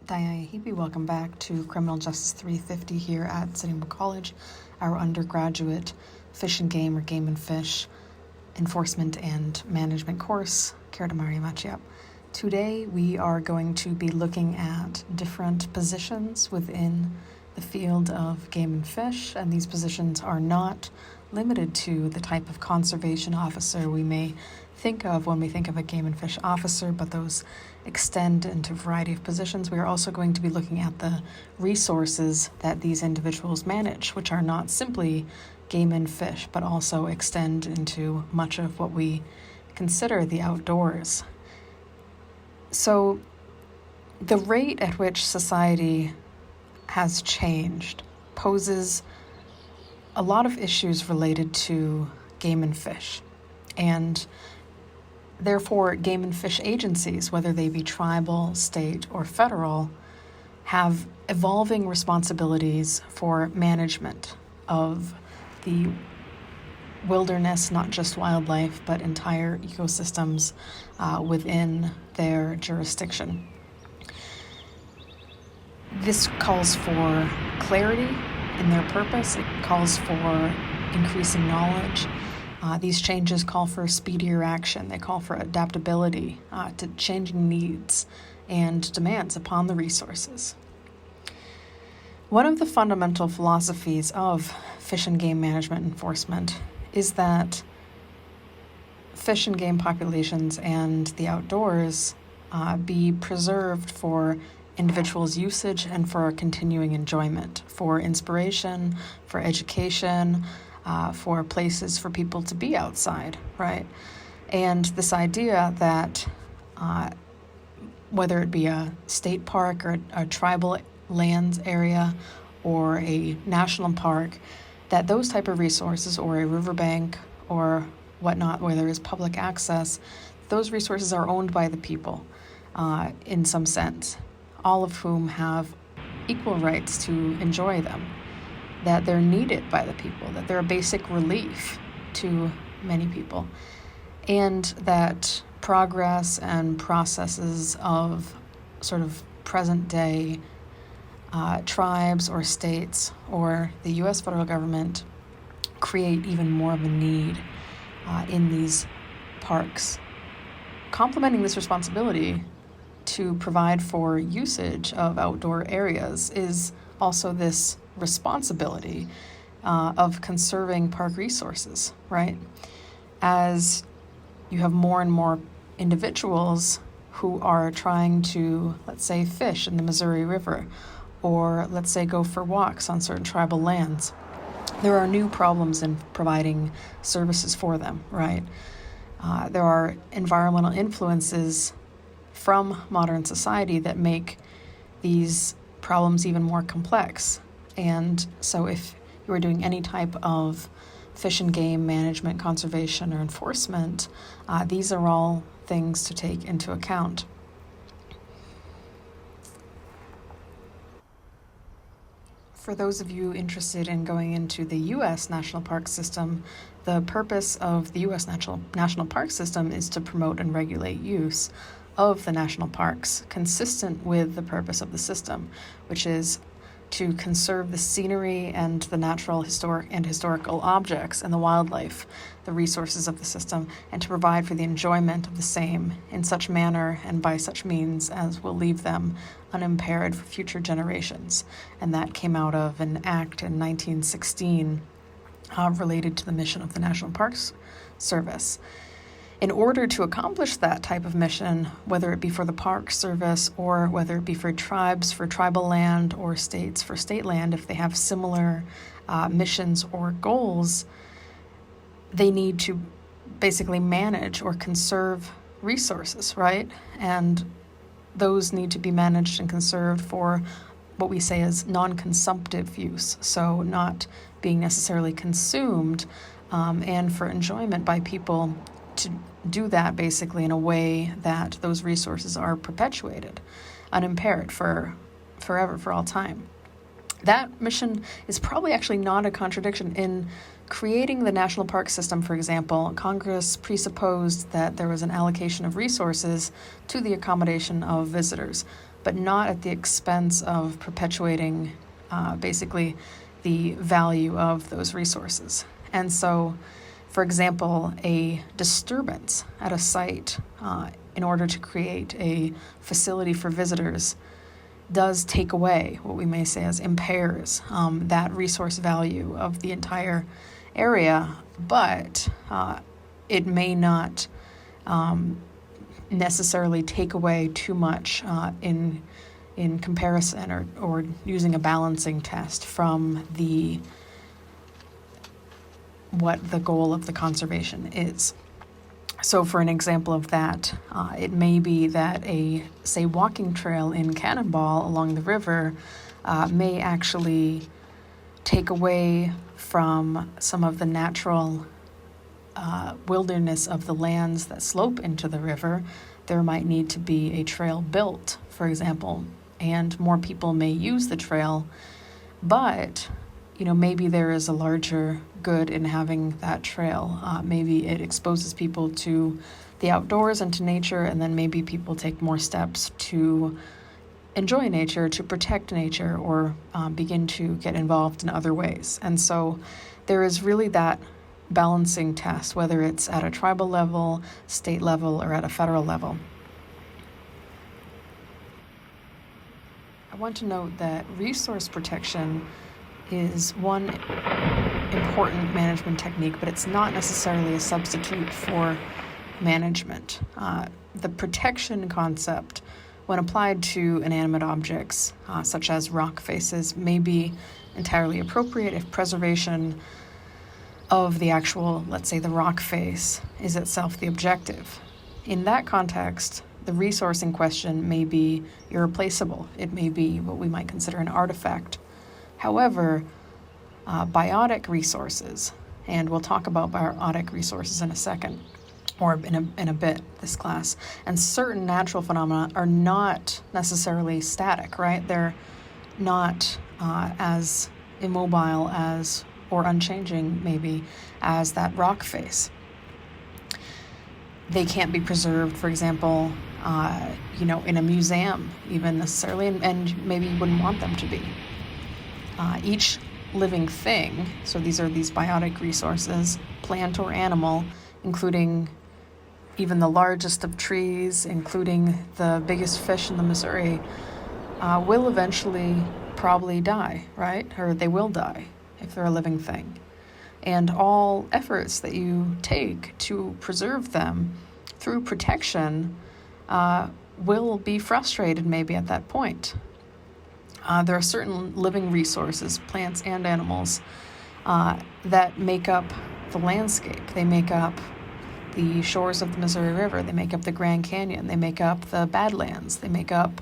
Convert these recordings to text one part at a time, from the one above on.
Diane, welcome back to Criminal Justice 350 here at Sitting Bull College, our undergraduate fish and game or game and fish enforcement and management course. Today we are going to be looking at different positions within the field of game and fish, and these positions are not limited to the type of conservation officer we may think of when we think of a game and fish officer, but those extend into a variety of positions. We are also going to be looking at the resources that these individuals manage, which are not simply game and fish, but also extend into much of what we consider the outdoors. So the rate at which society has changed poses a lot of issues related to game and fish. And therefore, game and fish agencies, whether they be tribal, state, or federal, have evolving responsibilities for management of the wilderness, not just wildlife, but entire ecosystems within their jurisdiction. This calls for clarity in their purpose. It calls for increasing knowledge. These changes call for speedier action. They call for adaptability to changing needs and demands upon the resources. One of the fundamental philosophies of fish and game management enforcement is that fish and game populations and the outdoors be preserved for individuals' usage and for continuing enjoyment, for inspiration, for education, for places for people to be outside, right? And this idea that whether it be a state park or a tribal lands area or a national park, that those type of resources or a riverbank or whatnot, where there is public access, those resources are owned by the people in some sense, all of whom have equal rights to enjoy them, that they're needed by the people, that they're a basic relief to many people, and that progress and processes of sort of present day tribes or states or the U.S. federal government create even more of a need in these parks. Complementing this responsibility to provide for usage of outdoor areas is also this responsibility of conserving park resources, right? As you have more and more individuals who are trying to, let's say, fish in the Missouri River, or let's say go for walks on certain tribal lands, there are new problems in providing services for them, right? There are environmental influences from modern society that make these problems even more complex. And so if you are doing any type of fish and game management, conservation, or enforcement, these are all things to take into account. For those of you interested in going into the U.S. National Park System, the purpose of the U.S. National Park System is to promote and regulate use of the national parks, consistent with the purpose of the system, which is to conserve the scenery and the natural, historical objects and the wildlife, the resources of the system, and to provide for the enjoyment of the same in such manner and by such means as will leave them unimpaired for future generations. And that came out of an act in 1916 related to the mission of the National Parks Service. In order to accomplish that type of mission, whether it be for the Park Service or whether it be for tribes for tribal land or states for state land, if they have similar missions or goals, they need to basically manage or conserve resources, right? And those need to be managed and conserved for what we say is non-consumptive use, so not being necessarily consumed, and for enjoyment by people to do that basically in a way that those resources are perpetuated, unimpaired for forever, for all time. That mission is probably actually not a contradiction. In creating the national park system, for example, Congress presupposed that there was an allocation of resources to the accommodation of visitors. but not at the expense of perpetuating basically the value of those resources. And so, for example, a disturbance at a site in order to create a facility for visitors does take away what we may say as impairs that resource value of the entire area, but it may not necessarily take away too much in comparison or using a balancing test from what the goal of the conservation is. So for an example of that, it may be that a, say, walking trail in Cannonball along the river may actually take away from some of the natural wilderness of the lands that slope into the river. There might need to be a trail built, for example, and more people may use the trail, but maybe there is a larger good in having that trail. Maybe it exposes people to the outdoors and to nature, and then maybe people take more steps to enjoy nature, to protect nature, or begin to get involved in other ways. And so there is really that balancing test, whether it's at a tribal level, state level, or at a federal level. I want to note that resource protection is one important management technique, but it's not necessarily a substitute for management. The protection concept, when applied to inanimate objects, such as rock faces, may be entirely appropriate if preservation of the actual, let's say, the rock face is itself the objective. In that context, the resource in question may be irreplaceable. It may be what we might consider an artifact. However, biotic resources, and we'll talk about biotic resources in a second, or in a bit this class, and certain natural phenomena are not necessarily static, right? They're not as immobile as, or unchanging maybe, as that rock face. They can't be preserved, for example, in a museum even necessarily, and maybe you wouldn't want them to be. Each living thing, so these are these biotic resources, plant or animal, including even the largest of trees, including the biggest fish in the Missouri, will eventually probably die, right? Or they will die if they're a living thing. And all efforts that you take to preserve them through protection will be frustrated maybe at that point. There are certain living resources, plants and animals, that make up the landscape. They make up the shores of the Missouri River. They make up the Grand Canyon. They make up the Badlands. They make up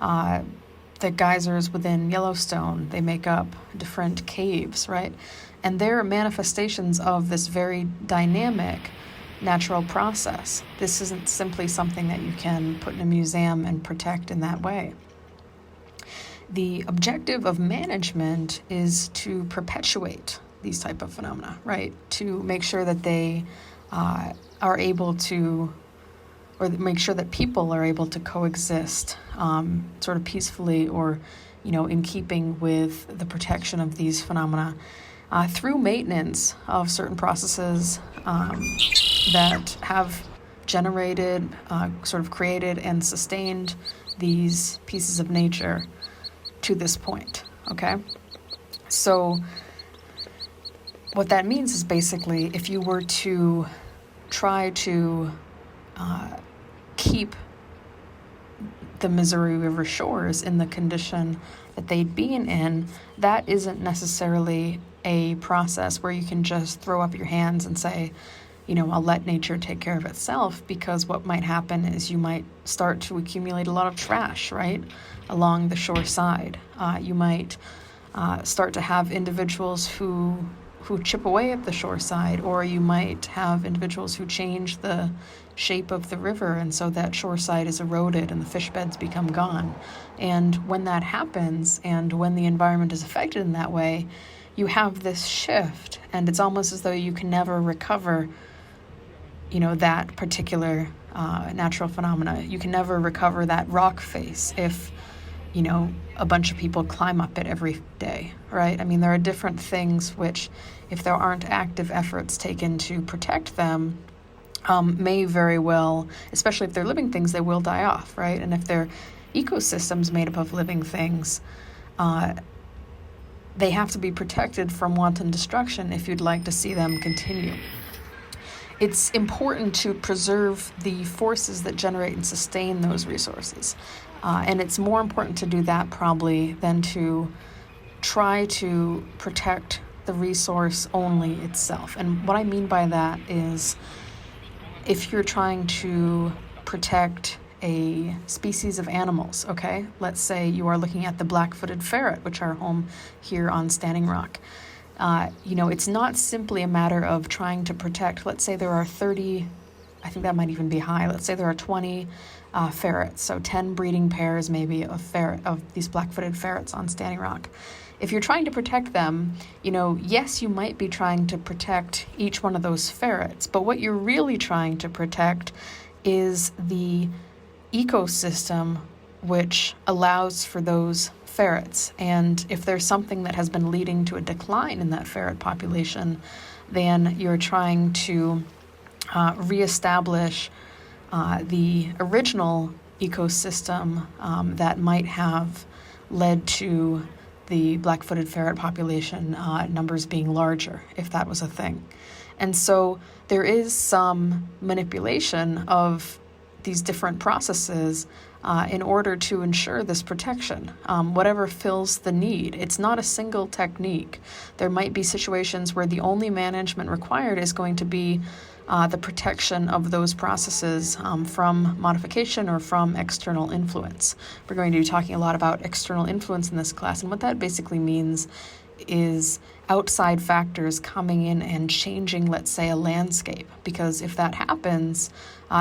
the geysers within Yellowstone. They make up different caves, right? And they're manifestations of this very dynamic natural process. This isn't simply something that you can put in a museum and protect in that way. The objective of management is to perpetuate these type of phenomena, right? To make sure that they are able to, or make sure that people are able to coexist sort of peacefully or, in keeping with the protection of these phenomena through maintenance of certain processes that have generated, sort of created and sustained these pieces of nature to this point, okay? So what that means is basically if you were to try to keep the Missouri River shores in the condition that they'd been in, that isn't necessarily a process where you can just throw up your hands and say, I'll let nature take care of itself, because what might happen is you might start to accumulate a lot of trash, right, along the shore side. You might start to have individuals who chip away at the shore side, or you might have individuals who change the shape of the river, and so that shore side is eroded and the fish beds become gone. And when that happens, and when the environment is affected in that way, you have this shift, and it's almost as though you can never recover that particular natural phenomena. You can never recover that rock face if, a bunch of people climb up it every day, right? I mean, there are different things which, if there aren't active efforts taken to protect them, may very well, especially if they're living things, they will die off, right? And if they're ecosystems made up of living things, they have to be protected from wanton destruction if you'd like to see them continue. It's important to preserve the forces that generate and sustain those resources. And it's more important to do that probably than to try to protect the resource only itself. And what I mean by that is, if you're trying to protect a species of animals, okay? Let's say you are looking at the black-footed ferret, which are home here on Standing Rock. It's not simply a matter of trying to protect, let's say there are 30, I think that might even be high, let's say there are 20 ferrets, so 10 breeding pairs maybe of these black-footed ferrets on Standing Rock. If you're trying to protect them, yes, you might be trying to protect each one of those ferrets, but what you're really trying to protect is the ecosystem which allows for those ferrets. And if there's something that has been leading to a decline in that ferret population, then you're trying to reestablish the original ecosystem that might have led to the black-footed ferret population numbers being larger, if that was a thing. And so there is some manipulation of these different processes in order to ensure this protection, whatever fills the need. It's not a single technique. There might be situations where the only management required is going to be the protection of those processes from modification or from external influence. We're going to be talking a lot about external influence in this class, and what that basically means is outside factors coming in and changing, let's say, a landscape. Because if that happens,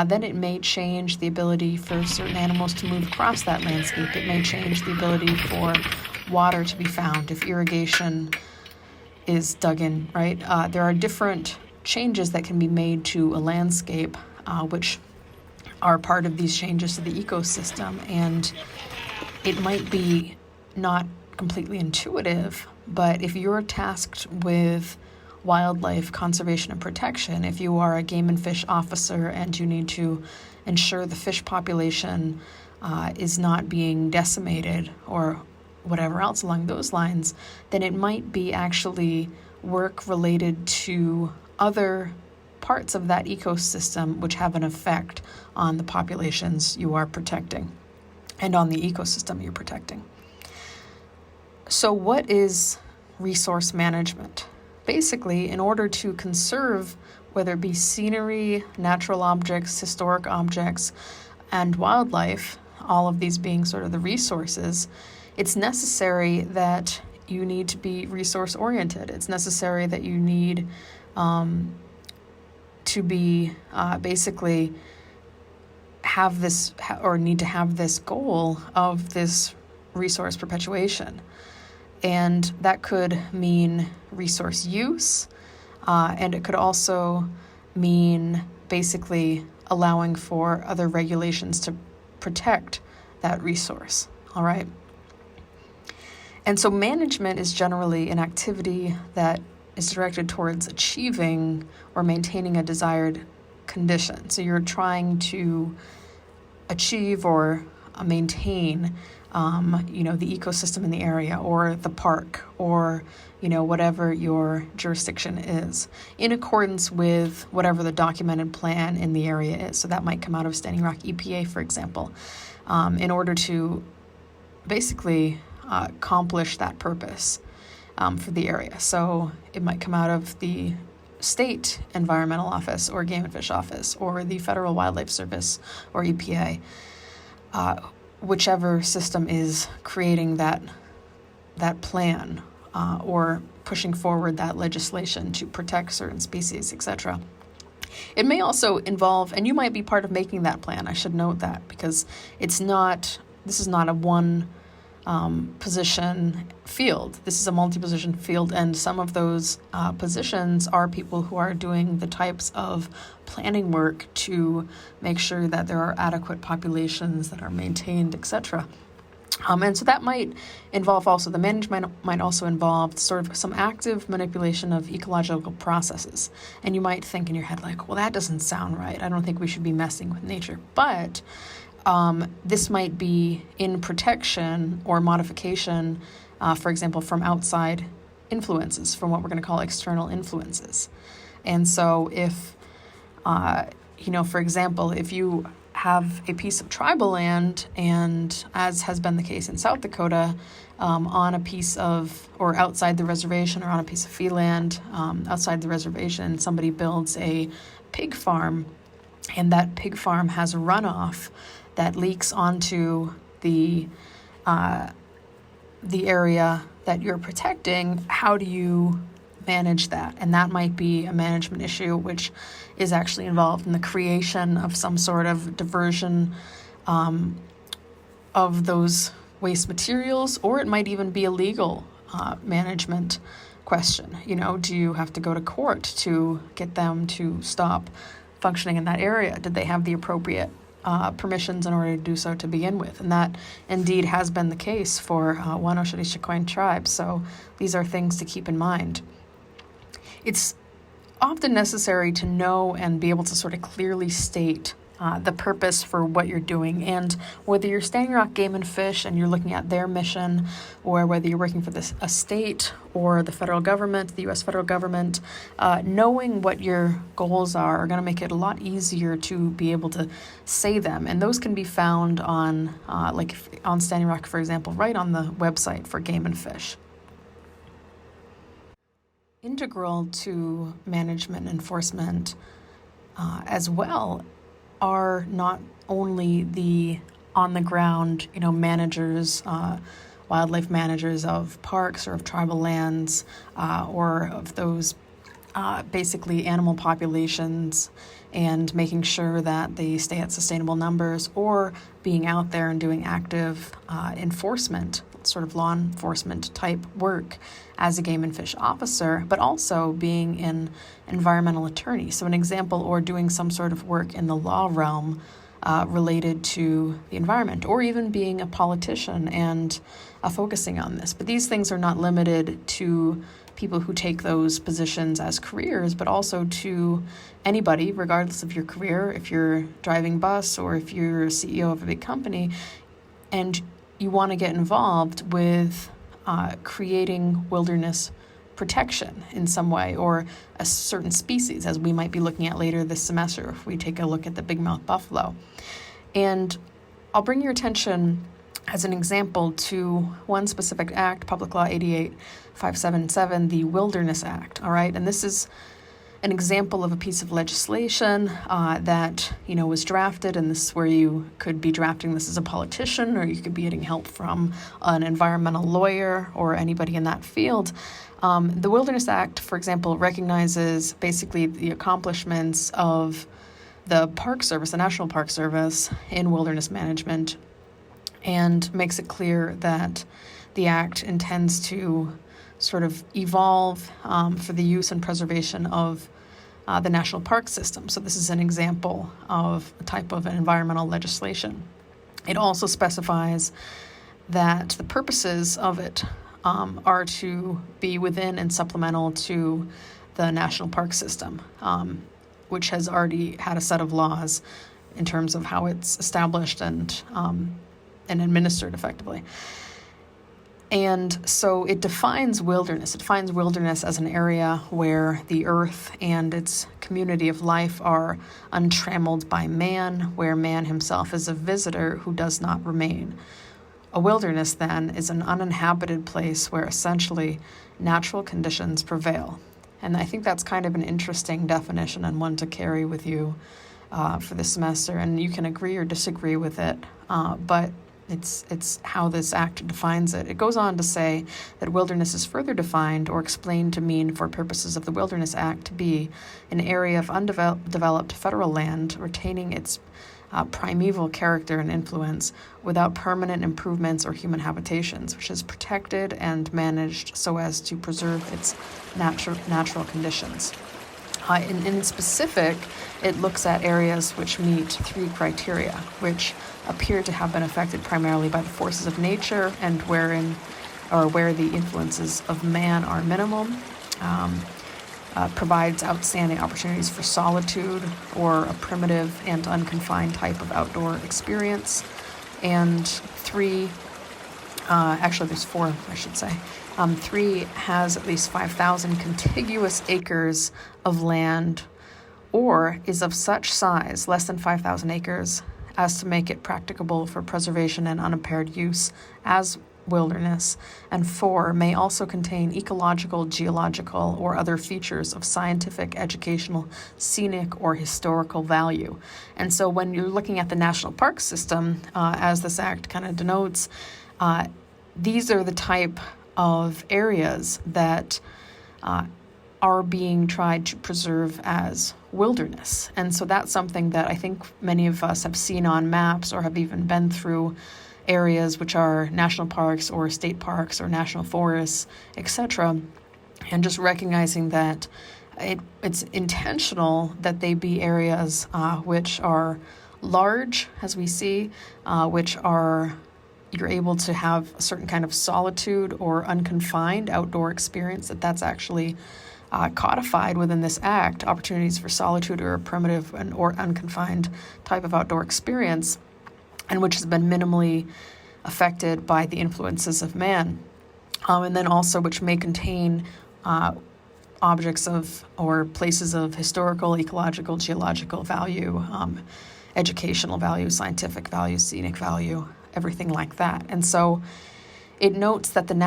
then it may change the ability for certain animals to move across that landscape. It may change the ability for water to be found if irrigation is dug in, right? There are different changes that can be made to a landscape, which are part of these changes to the ecosystem. And it might be not completely intuitive, but if you're tasked with wildlife conservation and protection, if you are a game and fish officer and you need to ensure the fish population is not being decimated or whatever else along those lines, then it might be actually work related to other parts of that ecosystem which have an effect on the populations you are protecting and on the ecosystem you're protecting. So what is resource management? Basically, in order to conserve, whether it be scenery, natural objects, historic objects, and wildlife, all of these being sort of the resources, it's necessary that you need to be resource oriented. It's necessary that you need to be basically have this or need to have this goal of this resource perpetuation. And that could mean resource use, and it could also mean basically allowing for other regulations to protect that resource, all right? And so management is generally an activity that is directed towards achieving or maintaining a desired condition. So you're trying to achieve or maintain the ecosystem in the area or the park or, whatever your jurisdiction is in accordance with whatever the documented plan in the area is. So that might come out of Standing Rock EPA, for example, in order to basically accomplish that purpose for the area. So it might come out of the state environmental office or game and fish office or the Federal Wildlife Service or EPA. Whichever system is creating that plan or pushing forward that legislation to protect certain species, etc. It may also involve, and you might be part of making that plan, I should note that, because this is not a one position field. This is a multi-position field, and some of those positions are people who are doing the types of planning work to make sure that there are adequate populations that are maintained, etc. And so that might involve also, the management might also involve sort of some active manipulation of ecological processes. And you might think in your head like, well, that doesn't sound right. I don't think we should be messing with nature. But this might be in protection or modification, for example, from outside influences, from what we're going to call external influences. And so if, for example, if you have a piece of tribal land, and as has been the case in South Dakota, on a piece of, or outside the reservation, or on a piece of fee land outside the reservation, somebody builds a pig farm, and that pig farm has a runoff that leaks onto the area that you're protecting. How do you manage that? And that might be a management issue, which is actually involved in the creation of some sort of diversion of those waste materials, or it might even be a legal management question. Do you have to go to court to get them to stop functioning in that area? Did they have the appropriate permissions in order to do so to begin with? And that indeed has been the case for Wano-Shari-Chicoine tribe. So these are things to keep in mind. It's often necessary to know and be able to sort of clearly state the purpose for what you're doing. And whether you're Standing Rock Game and Fish and you're looking at their mission, or whether you're working for a state or the federal government, the U.S. federal government, knowing what your goals are going to make it a lot easier to be able to say them. And those can be found on, on Standing Rock, for example, right on the website for Game and Fish. Integral to management enforcement as well are not only the on-the-ground, managers, wildlife managers of parks or of tribal lands, or of those basically animal populations, and making sure that they stay at sustainable numbers, or being out there and doing active enforcement, sort of law enforcement type work as a game and fish officer, but also being an environmental attorney. So an example, or doing some sort of work in the law realm related to the environment, or even being a politician and focusing on this. But these things are not limited to people who take those positions as careers, but also to anybody, regardless of your career. If you're driving bus, or if you're a CEO of a big company, and you want to get involved with creating wilderness protection in some way, or a certain species, as we might be looking at later this semester if we take a look at the bigmouth buffalo. And I'll bring your attention as an example to one specific act, Public Law 88577, the Wilderness Act, all right? And this is an example of a piece of legislation that, was drafted, and this is where you could be drafting this as a politician, or you could be getting help from an environmental lawyer or anybody in that field. The Wilderness Act, for example, recognizes basically the accomplishments of the Park Service, the National Park Service, in wilderness management, and makes it clear that the Act intends to sort of evolve for the use and preservation of the national park system. So this is an example of a type of environmental legislation. It also specifies that the purposes of it are to be within and supplemental to the national park system, which has already had a set of laws in terms of how it's established and administered effectively. And so it defines wilderness. It defines wilderness as an area where the earth and its community of life are untrammeled by man, where man himself is a visitor who does not remain. A wilderness, then, is an uninhabited place where essentially natural conditions prevail. And I think that's kind of an interesting definition, and one to carry with you for this semester. And you can agree or disagree with it, but it's how this act defines it. It goes on to say that wilderness is further defined or explained to mean, for purposes of the Wilderness Act, to be an area of undeveloped federal land retaining its primeval character and influence without permanent improvements or human habitations, which is protected and managed so as to preserve its natural conditions. In specific, it looks at areas which meet 3 criteria, which appear to have been affected primarily by the forces of nature and where the influences of man are minimal, provides outstanding opportunities for solitude or a primitive and unconfined type of outdoor experience, and 3, actually there's 4, I should say. 3 has at least 5,000 contiguous acres of land or is of such size, less than 5,000 acres, as to make it practicable for preservation and unimpaired use as wilderness, and 4 may also contain ecological, geological, or other features of scientific, educational, scenic, or historical value. And so when you're looking at the national park system, as this act kind of denotes, these are the type of areas that are being tried to preserve as wilderness. And so that's something that I think many of us have seen on maps or have even been through areas which are national parks or state parks or national forests, etc., and just recognizing that it's intentional that they be areas which are large, as we see, which are you're able to have a certain kind of solitude or unconfined outdoor experience, that's actually codified within this act, opportunities for solitude or a primitive or unconfined type of outdoor experience, and which has been minimally affected by the influences of man. And then also which may contain objects of or places of historical, ecological, geological value, educational value, scientific value, scenic value, everything like that. And so it notes that within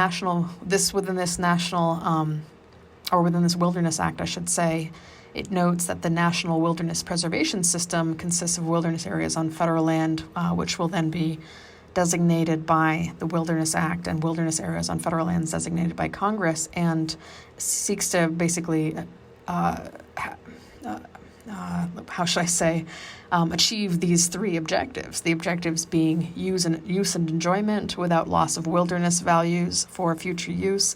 this Wilderness Act, I should say, it notes that the National Wilderness Preservation System consists of wilderness areas on federal land, which will then be designated by the Wilderness Act, and wilderness areas on federal lands designated by Congress, and seeks to basically, achieve these 3 objectives. The objectives being use and enjoyment without loss of wilderness values for future use,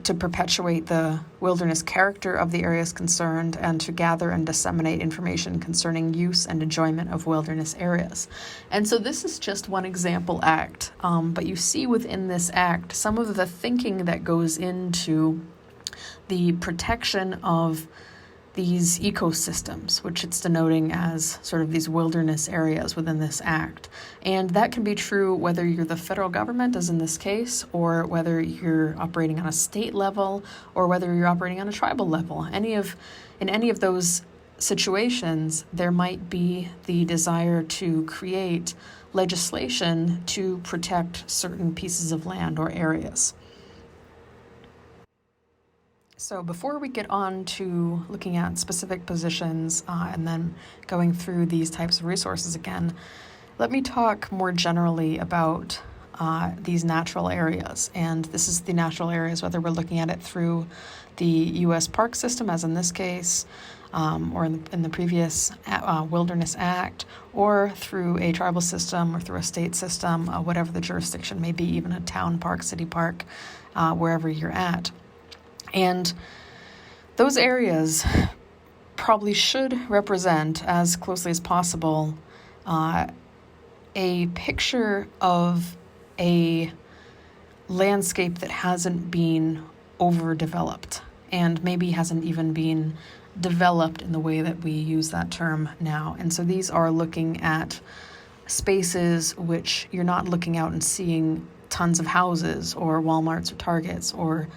to perpetuate the wilderness character of the areas concerned, and to gather and disseminate information concerning use and enjoyment of wilderness areas. And so this is just one example act, but you see within this act some of the thinking that goes into the protection of these ecosystems, which it's denoting as sort of these wilderness areas within this act. And that can be true whether you're the federal government, as in this case, or whether you're operating on a state level, or whether you're operating on a tribal level. In any of those situations, there might be the desire to create legislation to protect certain pieces of land or areas. So before we get on to looking at specific positions and then going through these types of resources again, let me talk more generally about these natural areas. And this is the natural areas, whether we're looking at it through the U.S. park system, as in this case, or in the previous Wilderness Act, or through a tribal system or through a state system, whatever the jurisdiction may be, even a town park, city park, wherever you're at. And those areas probably should represent, as closely as possible, a picture of a landscape that hasn't been overdeveloped and maybe hasn't even been developed in the way that we use that term now. And so these are looking at spaces which you're not looking out and seeing tons of houses or Walmarts or Targets or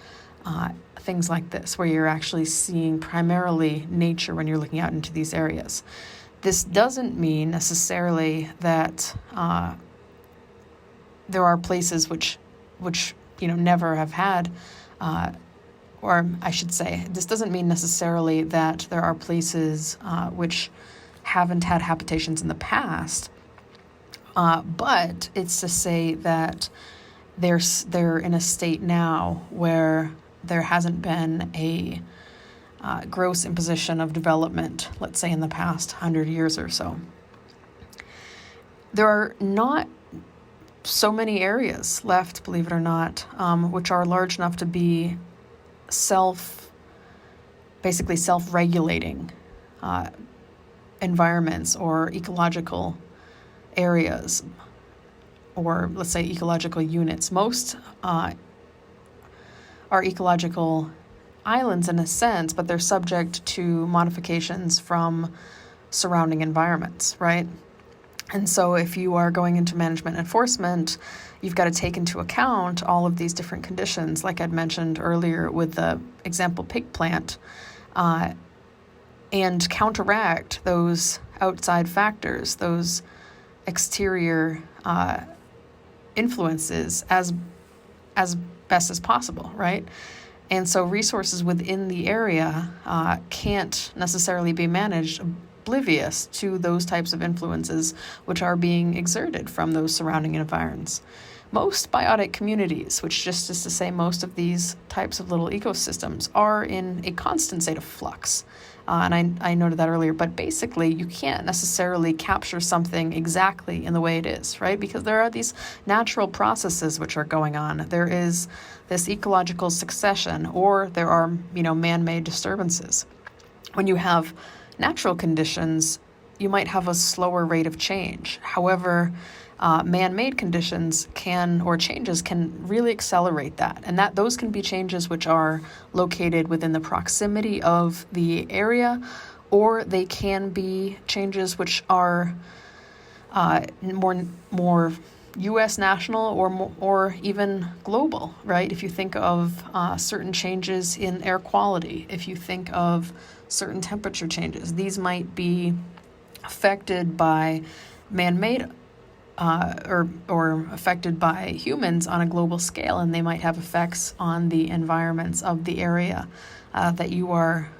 things like this, where you're actually seeing primarily nature when you're looking out into these areas. This doesn't mean necessarily that there are places which never have had, or I should say, this doesn't mean necessarily that there are places which haven't had habitations in the past, but it's to say that they're in a state now where there hasn't been a gross imposition of development, let's say in the past 100 years or so. there are not so many areas left, believe it or not, which are large enough to be basically self-regulating environments or ecological areas, or let's say ecological units. Most are ecological islands in a sense, but they're subject to modifications from surrounding environments, right? And so if you are going into management enforcement, you've got to take into account all of these different conditions, like I'd mentioned earlier with the example pig plant, and counteract those outside factors, those exterior influences as best as possible, right? And so resources within the area can't necessarily be managed oblivious to those types of influences which are being exerted from those surrounding environs. Most biotic communities, which just is to say most of these types of little ecosystems, are in a constant state of flux. And I noted that earlier, but basically you can't necessarily capture something exactly in the way it is, right? Because there are these natural processes which are going on. There is this ecological succession, or there are, man-made disturbances. When you have natural conditions, you might have a slower rate of change. However, man-made conditions changes can really accelerate that. And those can be changes which are located within the proximity of the area, or they can be changes which are more U.S. national or even global, right? If you think of certain changes in air quality, if you think of certain temperature changes, these might be affected by man-made or affected by humans on a global scale, and they might have effects on the environments of the area that you are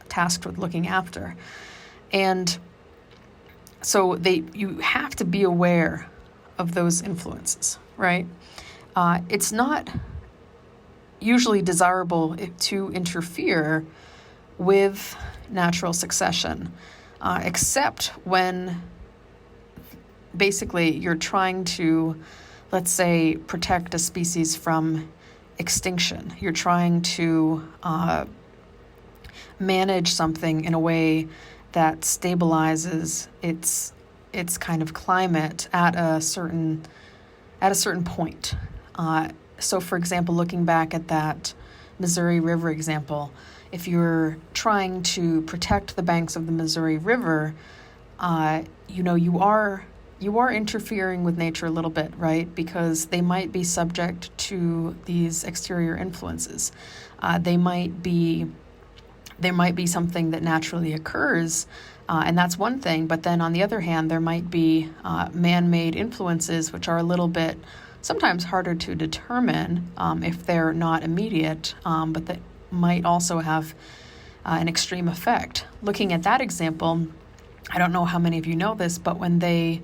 tasked with looking after. And so you have to be aware of those influences, right? It's not usually desirable to interfere with natural succession, except when basically you're trying to, let's say, protect a species from extinction. You're trying to manage something in a way that stabilizes its kind of climate at a certain point. So, for example, looking back at that Missouri River example, if you're trying to protect the banks of the Missouri River, you are interfering with nature a little bit, right? Because they might be subject to these exterior influences. They might be something that naturally occurs, and that's one thing. But then on the other hand, there might be man-made influences which are a little bit sometimes harder to determine if they're not immediate, but that might also have an extreme effect. Looking at that example, I don't know how many of you know this, but when they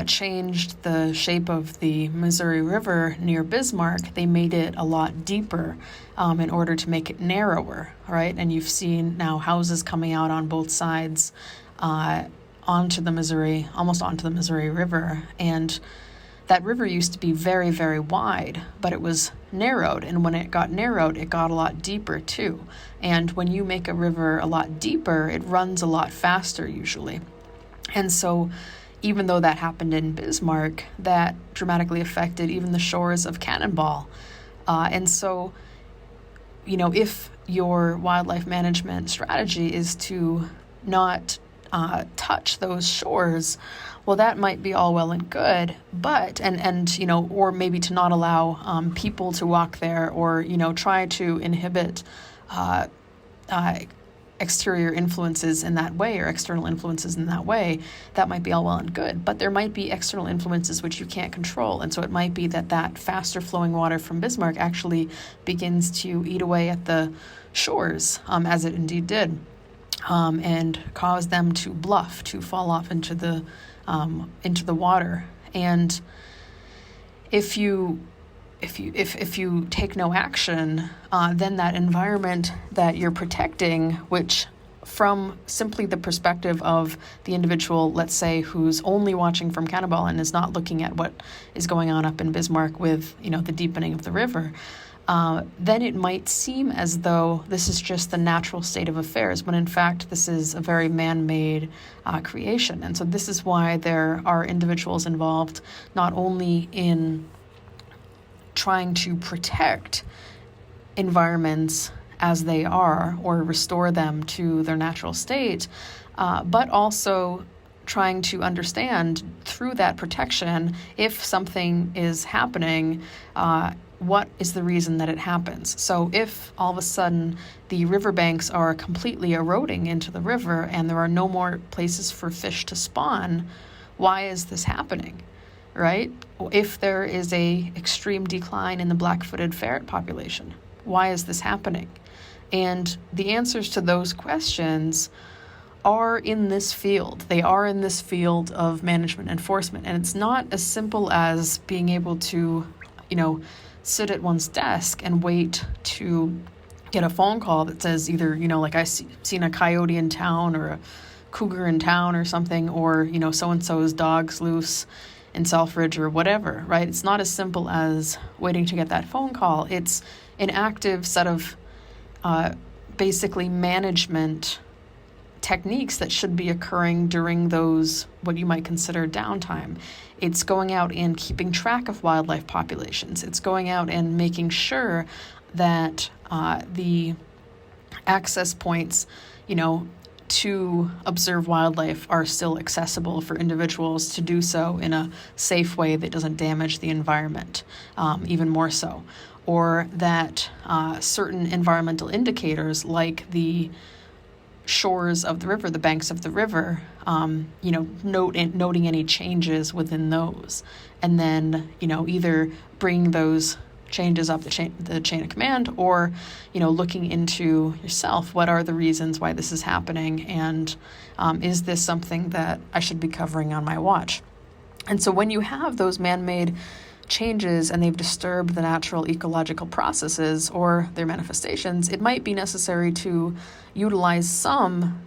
changed the shape of the Missouri River near Bismarck, they made it a lot deeper in order to make it narrower, right? And you've seen now houses coming out on both sides almost onto the Missouri River. And that river used to be very, very wide, but it was narrowed. And when it got narrowed, it got a lot deeper too. And when you make a river a lot deeper, it runs a lot faster usually. And so even though that happened in Bismarck, that dramatically affected even the shores of Cannonball. And so, if your wildlife management strategy is to not touch those shores, well, that might be all well and good, but, or maybe to not allow people to walk there, or, try to inhibit exterior influences in that way, or external influences in that way, that might be all well and good. But there might be external influences which you can't control. And so it might be that faster flowing water from Bismarck actually begins to eat away at the shores, as it indeed did, and cause them to bluff, to fall off into the water. And if you take no action, then that environment that you're protecting, which from simply the perspective of the individual, let's say, who's only watching from Cannibal and is not looking at what is going on up in Bismarck with, the deepening of the river, then it might seem as though this is just the natural state of affairs, when in fact this is a very man-made creation. And so this is why there are individuals involved not only in trying to protect environments as they are or restore them to their natural state, but also trying to understand through that protection, if something is happening, what is the reason that it happens. So if all of a sudden the riverbanks are completely eroding into the river and there are no more places for fish to spawn, why is this happening, right? If there is a extreme decline in the black-footed ferret population, why is this happening? And the answers to those questions are in this field. They are in this field of management enforcement. And it's not as simple as being able to, sit at one's desk and wait to get a phone call that says either, like seen a coyote in town or a cougar in town or something, or, so-and-so's dog's loose in Selfridge or whatever, right? It's not as simple as waiting to get that phone call. It's an active set of basically management techniques that should be occurring during those, what you might consider downtime. It's going out and keeping track of wildlife populations. It's going out and making sure that the access points, to observe wildlife are still accessible for individuals to do so in a safe way that doesn't damage the environment, even more so. Or that certain environmental indicators like the shores of the river, the banks of the river, noting any changes within those, and then either bring those changes up the chain of command, or looking into yourself, what are the reasons why this is happening, and is this something that I should be covering on my watch? And so when you have those man-made changes and they've disturbed the natural ecological processes or their manifestations, it might be necessary to utilize some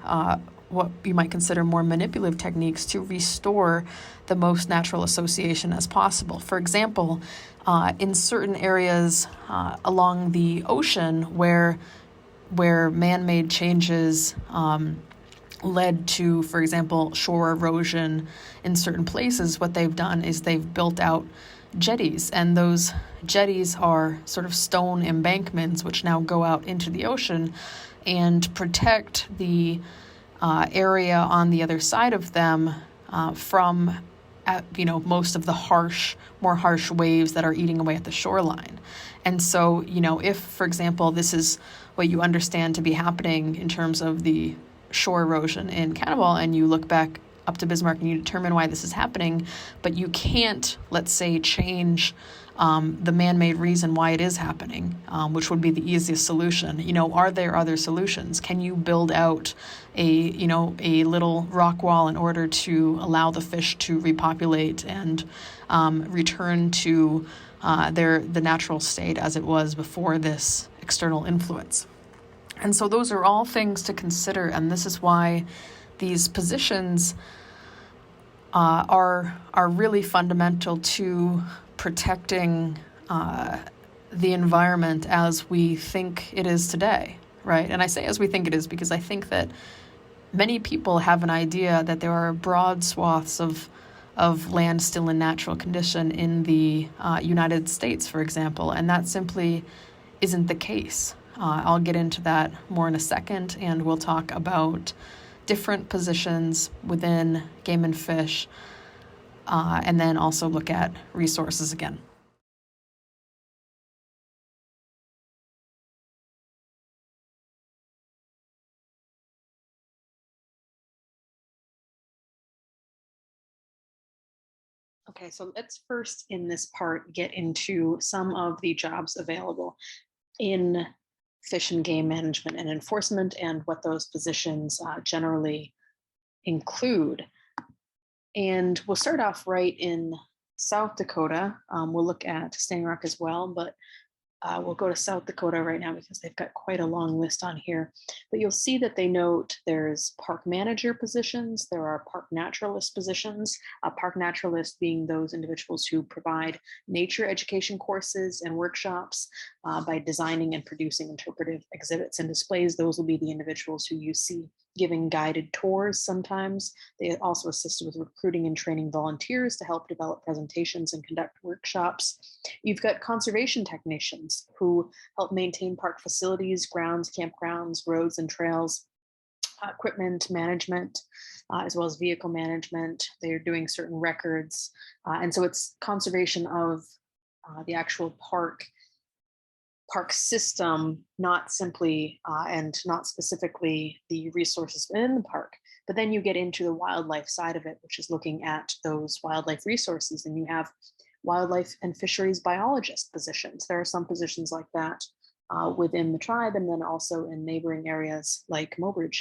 what you might consider more manipulative techniques to restore the most natural association as possible. For example, in certain areas along the ocean where man-made changes led to, for example, shore erosion in certain places, what they've done is they've built out jetties, and those jetties are sort of stone embankments which now go out into the ocean and protect the area on the other side of them from most of the more harsh waves that are eating away at the shoreline. And so, if, for example, this is what you understand to be happening in terms of the shore erosion in Cannibal, and you look back up to Bismarck and you determine why this is happening, but you can't, let's say, change the man-made reason why it is happening, which would be the easiest solution. Are there other solutions? Can you build out a little rock wall in order to allow the fish to repopulate and return to the natural state as it was before this external influence? And so those are all things to consider, and this is why these positions are really fundamental to protecting the environment as we think it is today, right? And I say as we think it is because I think that many people have an idea that there are broad swaths of land still in natural condition in the United States, for example, and that simply isn't the case. I'll get into that more in a second, and we'll talk about different positions within game and fish, and then also look at resources again. Okay, so let's first in this part get into some of the jobs available in fish and game management and enforcement and what those positions generally include. And we'll start off right in South Dakota. We'll look at Standing Rock as well, but We'll go to South Dakota right now because they've got quite a long list on here. But you'll see that they note there's park manager positions, there are park naturalist positions, park naturalist being those individuals who provide nature education courses and workshops by designing and producing interpretive exhibits and displays. Those will be the individuals who you see giving guided tours sometimes. They also assist with recruiting and training volunteers to help develop presentations and conduct workshops. You've got conservation technicians who help maintain park facilities, grounds, campgrounds, roads and trails, equipment management, as well as vehicle management. They're doing certain records. And so it's conservation of the actual park system, not simply and not specifically the resources within the park. But then you get into the wildlife side of it, which is looking at those wildlife resources. And you have wildlife and fisheries biologist positions. There are some positions like that within the tribe, and then also in neighboring areas like Mobridge.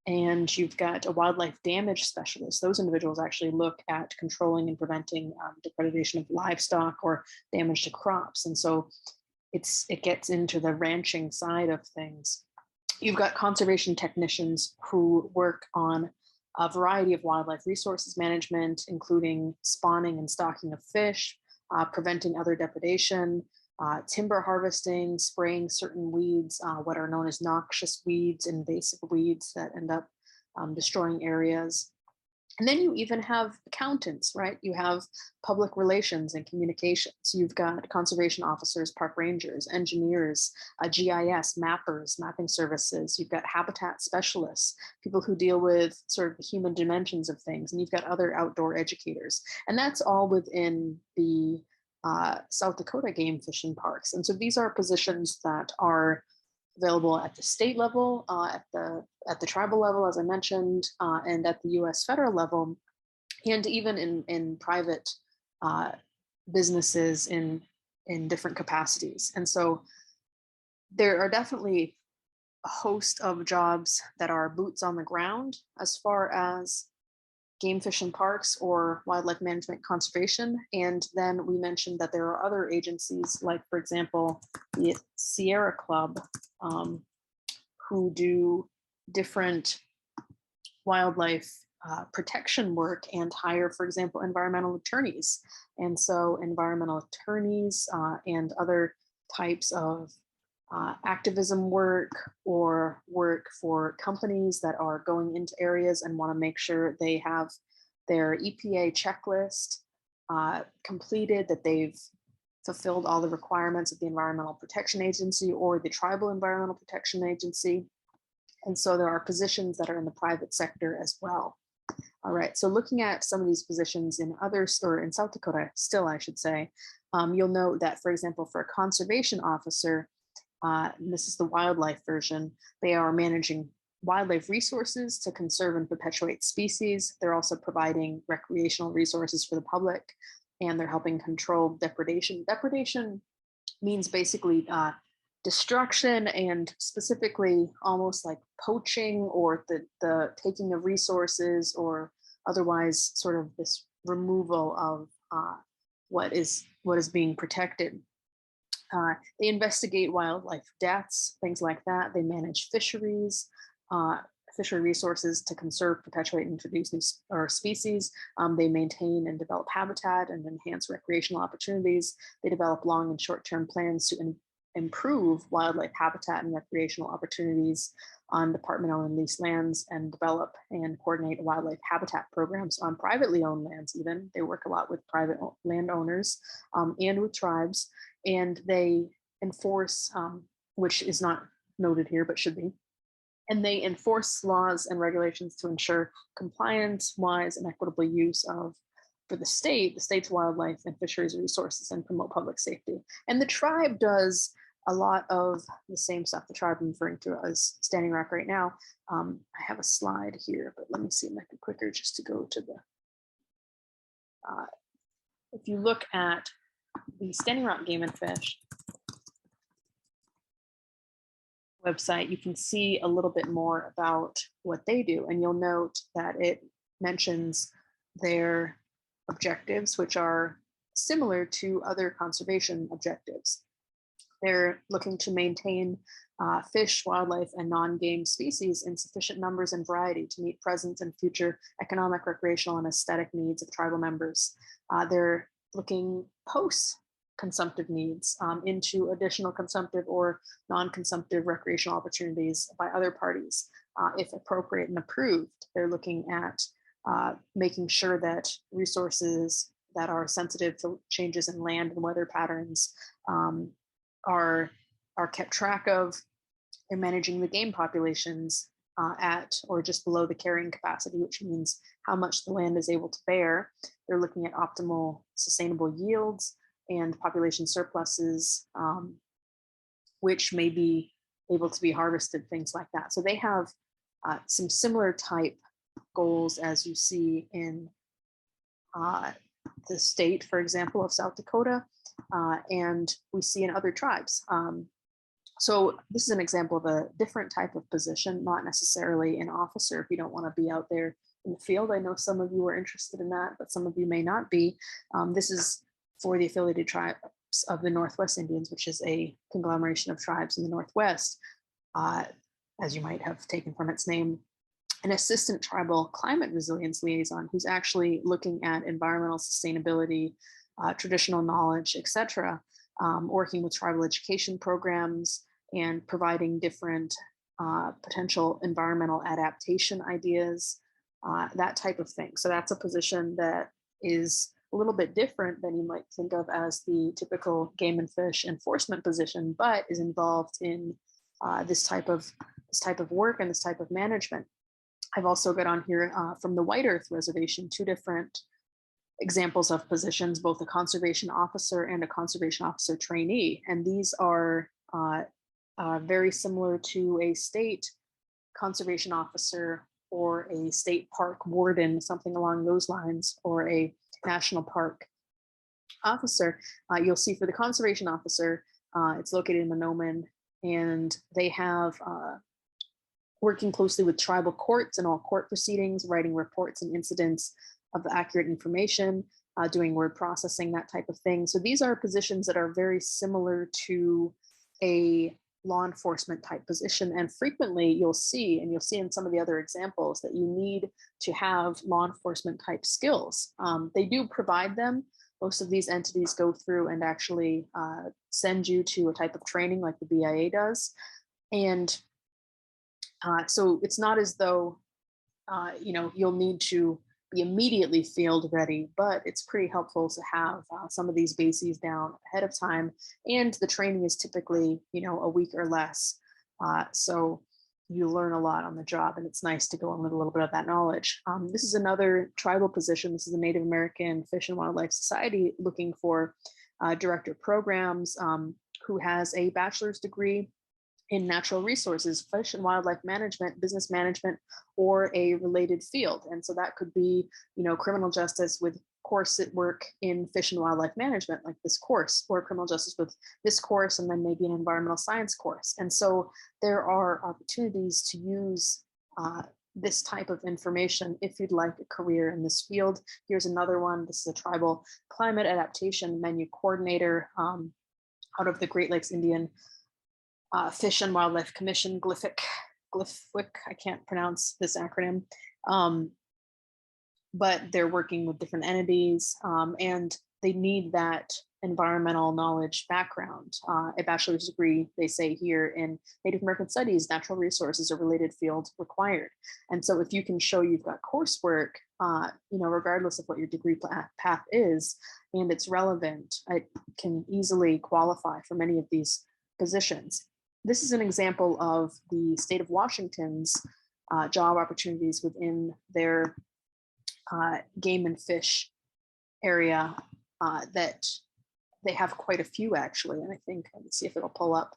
And you've got a wildlife damage specialist. Those individuals actually look at controlling and preventing depredation of livestock or damage to crops. And so it gets into the ranching side of things. You've got conservation technicians who work on a variety of wildlife resources management, including spawning and stocking of fish, preventing other depredation, timber harvesting, spraying certain weeds, what are known as noxious weeds, invasive weeds that end up destroying areas. And then you even have accountants, right? You have public relations and communications. You've got conservation officers, park rangers, engineers, GIS, mappers, mapping services. You've got habitat specialists, people who deal with sort of the human dimensions of things. And you've got other outdoor educators. And that's all within the South Dakota game fishing parks. And so these are positions that are available at the state level, at the tribal level, as I mentioned, and at the U.S. federal level, and even in private businesses in different capacities. And so there are definitely a host of jobs that are boots on the ground as far as game fishing parks or wildlife management conservation. And then we mentioned that there are other agencies, like, for example, the Sierra Club, who do different wildlife protection work and hire, for example, environmental attorneys. And so environmental attorneys and other types of activism work or work for companies that are going into areas and want to make sure they have their EPA checklist completed, that they've fulfilled all the requirements of the Environmental Protection Agency or the Tribal Environmental Protection Agency. And so there are positions that are in the private sector as well. All right, so looking at some of these positions in others, or in South Dakota still, I should say, you'll note that, for example, for a conservation officer, this is the wildlife version, they are managing wildlife resources to conserve and perpetuate species. They're also providing recreational resources for the public, and they're helping control depredation. Depredation means basically destruction, and specifically almost like poaching or the taking of resources, or otherwise sort of this removal of what is being protected. They investigate wildlife deaths, things like that. They manage fisheries, fishery resources to conserve, perpetuate, and introduce new species. They maintain and develop habitat and enhance recreational opportunities. They develop long and short-term plans to improve wildlife habitat and recreational opportunities on department-owned and leased lands, and develop and coordinate wildlife habitat programs on privately owned lands even. They work a lot with private landowners and with tribes, and they enforce, which is not noted here but should be, and they enforce laws and regulations to ensure compliance, wise, and equitable use of, for the state's wildlife and fisheries resources, and promote public safety. And the tribe does a lot of the same stuff. The tribe I'm referring to as Standing Rock right now. I have a slide here, but let me see, it might be quicker just to go to the, if you look at the Standing Rock Game and Fish website, you can see a little bit more about what they do. And you'll note that it mentions their objectives, which are similar to other conservation objectives. They're looking to maintain fish, wildlife, and non-game species in sufficient numbers and variety to meet present and future economic, recreational, and aesthetic needs of tribal members. They're looking post-consumptive needs into additional consumptive or non-consumptive recreational opportunities by other parties, if appropriate and approved. They're looking at making sure that resources that are sensitive to changes in land and weather patterns are kept track of, and managing the game populations at or just below the carrying capacity, which means how much the land is able to bear. They're looking at optimal sustainable yields and population surpluses, which may be able to be harvested, things like that. So they have some similar type goals as you see in the state, for example, of South Dakota, and we see in other tribes. So this is an example of a different type of position, not necessarily an officer if you don't want to be out there in the field. I know some of you are interested in that, but some of you may not be. This is for the affiliated tribes of the Northwest Indians, which is a conglomeration of tribes in the Northwest, as you might have taken from its name. An assistant tribal climate resilience liaison who's actually looking at environmental sustainability, traditional knowledge, etc., working with tribal education programs and providing different potential environmental adaptation ideas, that type of thing. So that's a position that is a little bit different than you might think of as the typical game and fish enforcement position, but is involved in this type of work and this type of management. I've also got on here from the White Earth Reservation, two different examples of positions, both a conservation officer and a conservation officer trainee. And these are very similar to a state conservation officer or a state park warden, something along those lines, or a national park officer. You'll see for the conservation officer, it's located in Monoman, and they have working closely with tribal courts and all court proceedings, writing reports and incidents of accurate information, doing word processing, that type of thing. So these are positions that are very similar to a law enforcement type position. And frequently you'll see in some of the other examples that you need to have law enforcement type skills. They do provide them. Most of these entities go through and actually send you to a type of training like the BIA does. And so it's not as though, you'll need to be immediately field ready, but it's pretty helpful to have some of these bases down ahead of time. And the training is typically, a week or less. So you learn a lot on the job, and it's nice to go in with a little bit of that knowledge. This is another tribal position. This is the Native American Fish and Wildlife Society looking for director of programs who has a bachelor's degree in natural resources, fish and wildlife management, business management, or a related field. And so that could be, criminal justice with course at work in fish and wildlife management, like this course, or criminal justice with this course, and then maybe an environmental science course. And so there are opportunities to use this type of information if you'd like a career in this field. Here's another one. This is a tribal climate adaptation menu coordinator out of the Great Lakes Indian Fish and Wildlife Commission, GLIFIC, I can't pronounce this acronym, but they're working with different entities, and they need that environmental knowledge background. A bachelor's degree, they say here, in Native American Studies, natural resources, or related field required. And so if you can show you've got coursework, regardless of what your degree path is, and it's relevant, it can easily qualify for many of these positions. This is an example of the state of Washington's job opportunities within their game and fish area that they have quite a few, actually. And I think, let's see if it'll pull up.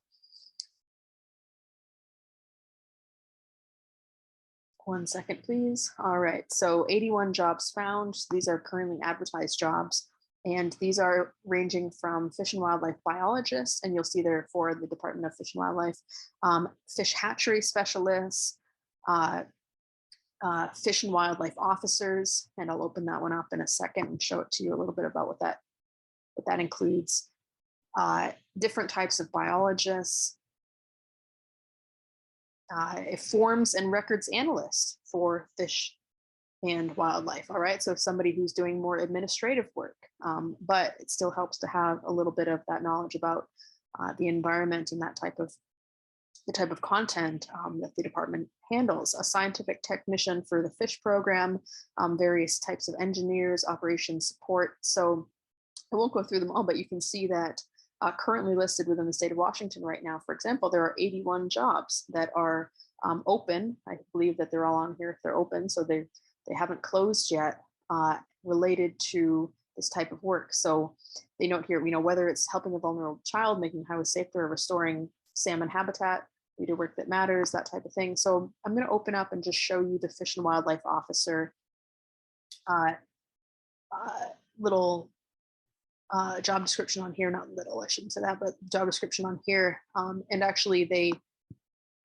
One second, please. All right, so 81 jobs found. These are currently advertised jobs. And these are ranging from fish and wildlife biologists, and you'll see there for the Department of Fish and Wildlife, fish hatchery specialists, fish and wildlife officers, and I'll open that one up in a second and show it to you a little bit about what that includes. different types of biologists, forms and records analysts for fish and wildlife. All right, so somebody who's doing more administrative work, but it still helps to have a little bit of that knowledge about the environment and that type of content that the department handles. A scientific technician for the fish program, various types of engineers, operations support. So I won't go through them all, but you can see that currently listed within the state of Washington right now, for example, there are 81 jobs that are open. I believe that they're all on here if they're open, so they haven't closed yet, related to this type of work. So they note here, whether it's helping a vulnerable child, making highways safer, restoring salmon habitat, leader work that matters, that type of thing. So I'm going to open up and just show you the Fish and Wildlife Officer little job description on here, not little, I shouldn't say that, but job description on here. And actually they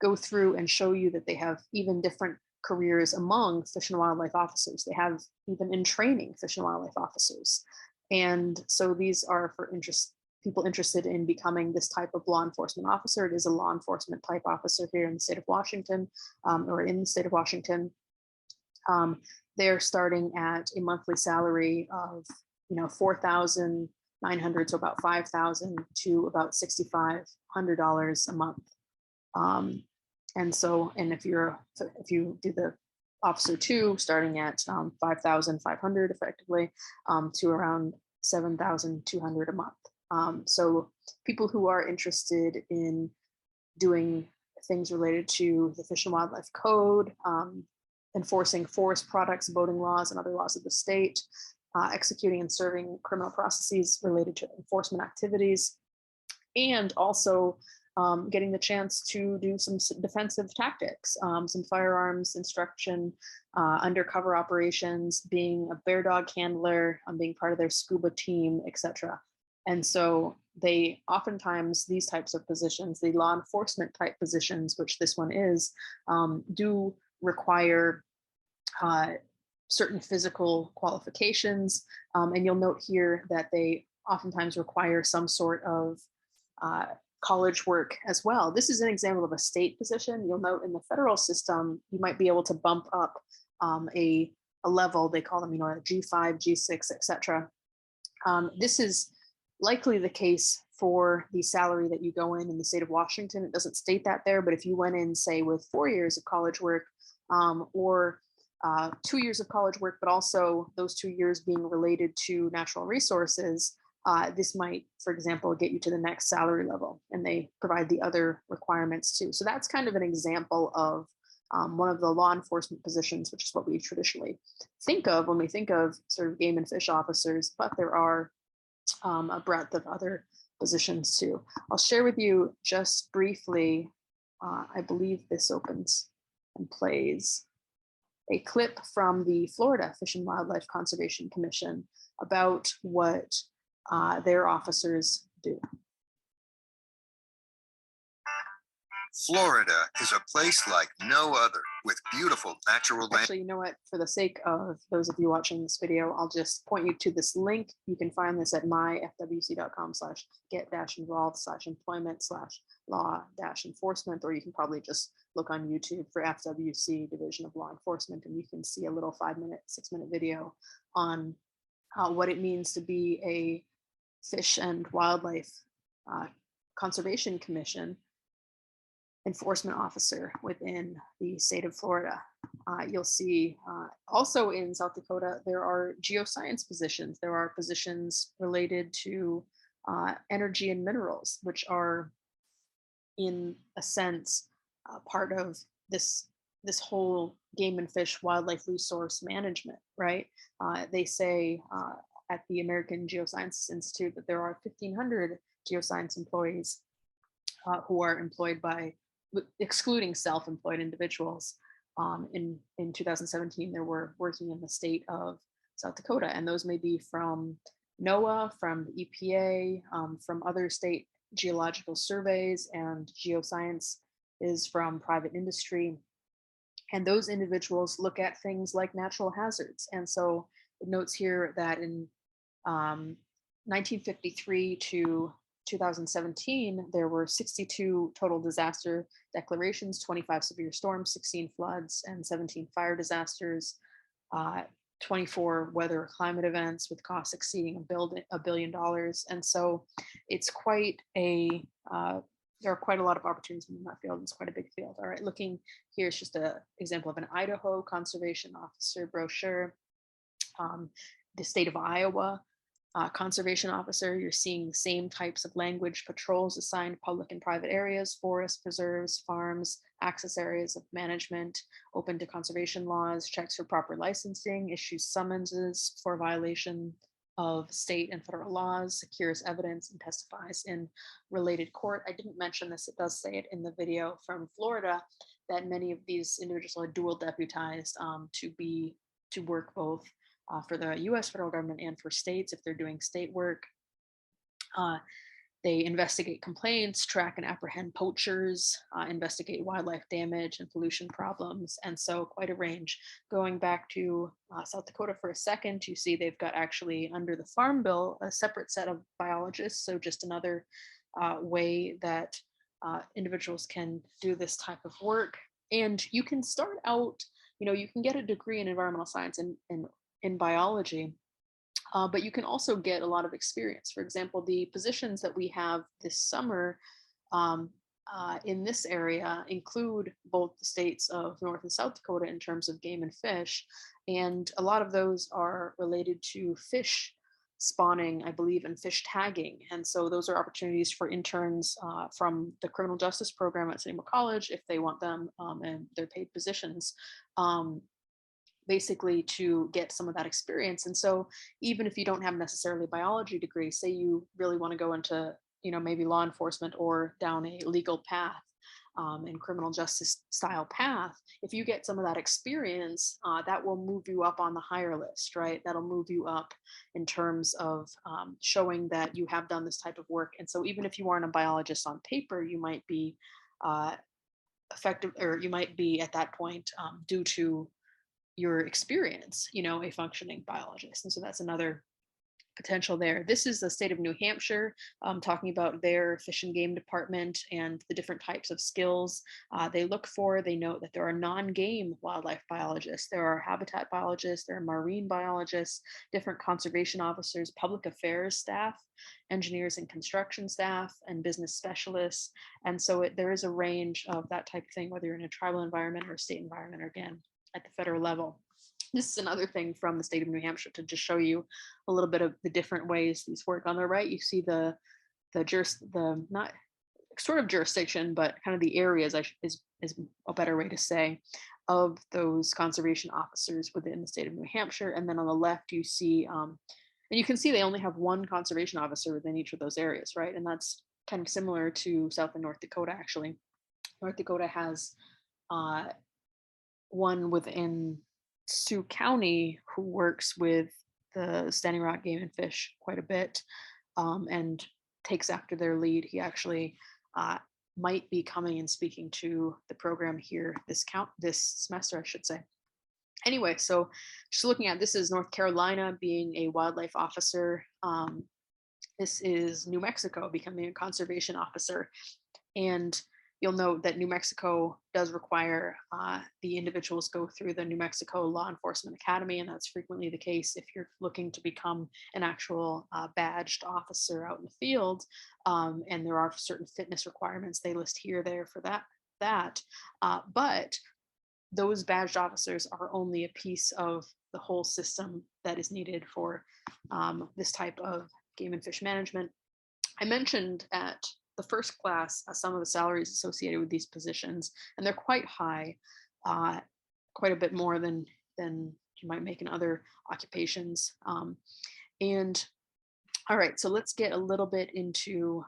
go through and show you that they have even different careers among fish and wildlife officers. They have even in training fish and wildlife officers. And so these are for people interested in becoming this type of law enforcement officer. It is a law enforcement type officer here in the state of Washington, or in the state of Washington. They're starting at a monthly salary of $4,900, so about $5,000 to about $6,500 a month. And if you do the officer 2, starting at 5,500 effectively, to around 7,200 a month. So people who are interested in doing things related to the Fish and Wildlife Code, enforcing forest products, boating laws, and other laws of the state, executing and serving criminal processes related to enforcement activities, and also getting the chance to do some defensive tactics, some firearms instruction, undercover operations, being a bear dog handler, being part of their scuba team, etc. And so they oftentimes, these types of positions, the law enforcement type positions, which this one is, do require certain physical qualifications. And you'll note here that they oftentimes require some sort of college work as well. This is an example of a state position. You'll note in the federal system, you might be able to bump up a level. They call them, a G5, G6, etc. This is likely the case for the salary that you go in the state of Washington. It doesn't state that there, but if you went in, say, with 4 years of college work, or 2 years of college work, but also those 2 years being related to natural resources, this might, for example, get you to the next salary level, and they provide the other requirements too. So that's kind of an example of one of the law enforcement positions, which is what we traditionally think of when we think of sort of game and fish officers, but there are a breadth of other positions too. I'll share with you just briefly, I believe this opens and plays a clip from the Florida Fish and Wildlife Conservation Commission about what their officers do. Florida is a place like no other, with beautiful natural land. Actually, you know what? For the sake of those of you watching this video, I'll just point you to this link. You can find this at myfwc.com/get-involved/employment/law-enforcement, or you can probably just look on YouTube for FWC Division of Law Enforcement, and you can see a little 5-minute, 6-minute video on what it means to be a Fish and Wildlife Conservation Commission enforcement officer within the state of Florida. You'll see also in South Dakota, there are geoscience positions. There are positions related to energy and minerals, which are in a sense part of this whole game and fish wildlife resource management, right? They say at the American Geosciences Institute that there are 1,500 geoscience employees who are employed by, excluding self-employed individuals. In 2017, there were working in the state of South Dakota, and those may be from NOAA, from the EPA, from other state geological surveys, and geoscience is from private industry. And those individuals look at things like natural hazards. And so it notes here that in 1953 to 2017, there were 62 total disaster declarations, 25 severe storms, 16 floods, and 17 fire disasters, 24 weather or climate events with costs exceeding $1 billion. And so it's quite a, there are quite a lot of opportunities in that field. It's quite a big field. All right, looking here is just an example of an Idaho conservation officer brochure. The state of Iowa conservation officer, you're seeing the same types of language: patrols assigned public and private areas, forests, preserves, farms, access areas of management, open to conservation laws, checks for proper licensing, issues summonses for violation of state and federal laws, secures evidence, and testifies in related court. I didn't mention this, it does say it in the video from Florida, that many of these individuals are dual deputized to work both for the US federal government and for states if they're doing state work. They investigate complaints, track and apprehend poachers, investigate wildlife damage and pollution problems. And so quite a range. Going back to South Dakota for a second, you see they've got actually under the Farm Bill a separate set of biologists. So just another way that individuals can do this type of work. And you can start out, you can get a degree in environmental science and in biology, but you can also get a lot of experience. For example, the positions that we have this summer in this area include both the states of North and South Dakota in terms of game and fish, and a lot of those are related to fish spawning, I believe, and fish tagging. And so those are opportunities for interns from the criminal justice program at Sonoma College, if they want them, and they're paid positions, basically to get some of that experience. And so even if you don't have necessarily a biology degree, say you really want to go into, maybe law enforcement or down a legal path and criminal justice style path, if you get some of that experience, that will move you up on the higher list, right? That'll move you up in terms of showing that you have done this type of work. And so even if you aren't a biologist on paper, you might be effective, or you might be at that point due to your experience, a functioning biologist. And so that's another potential there. This is the state of New Hampshire, talking about their fish and game department and the different types of skills they look for. They note that there are non-game wildlife biologists, there are habitat biologists, there are marine biologists, different conservation officers, public affairs staff, engineers and construction staff, and business specialists. And so there is a range of that type of thing, whether you're in a tribal environment or a state environment, or again, at the federal level. This is another thing from the state of New Hampshire to just show you a little bit of the different ways these work. On the right, you see the not sort of jurisdiction, but kind of the areas is a better way to say, of those conservation officers within the state of New Hampshire. And then on the left, you see, and you can see they only have one conservation officer within each of those areas, right? And that's kind of similar to South and North Dakota, actually. North Dakota has one within Sioux County who works with the Standing Rock Game and Fish quite a bit, and takes after their lead. He actually might be coming and speaking to the program here this semester, I should say. Anyway, so just looking at this is North Carolina being a wildlife officer. This is New Mexico becoming a conservation officer. And you'll note that New Mexico does require the individuals go through the New Mexico Law Enforcement Academy, and that's frequently the case if you're looking to become an actual badged officer out in the field. And there are certain fitness requirements they list here, there for that. But those badged officers are only a piece of the whole system that is needed for this type of game and fish management. I mentioned at the first class some of the salaries associated with these positions, and they're quite high, quite a bit more than you might make in other occupations. And all right, so let's get a little bit into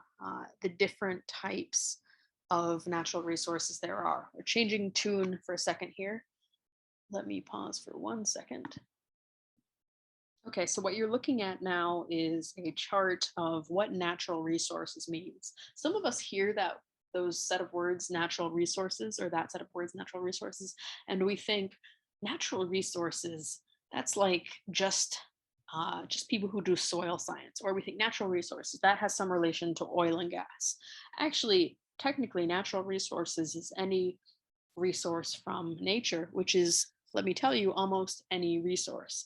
the different types of natural resources there are. We're changing tune for a second here. Let me pause for 1 second. Okay, so what you're looking at now is a chart of what natural resources means. Some of us hear those set of words, natural resources, or that set of words, natural resources, and we think natural resources, that's like just just people who do soil science, or we think natural resources, that has some relation to oil and gas. Actually, technically, natural resources is any resource from nature, which is, let me tell you, almost any resource.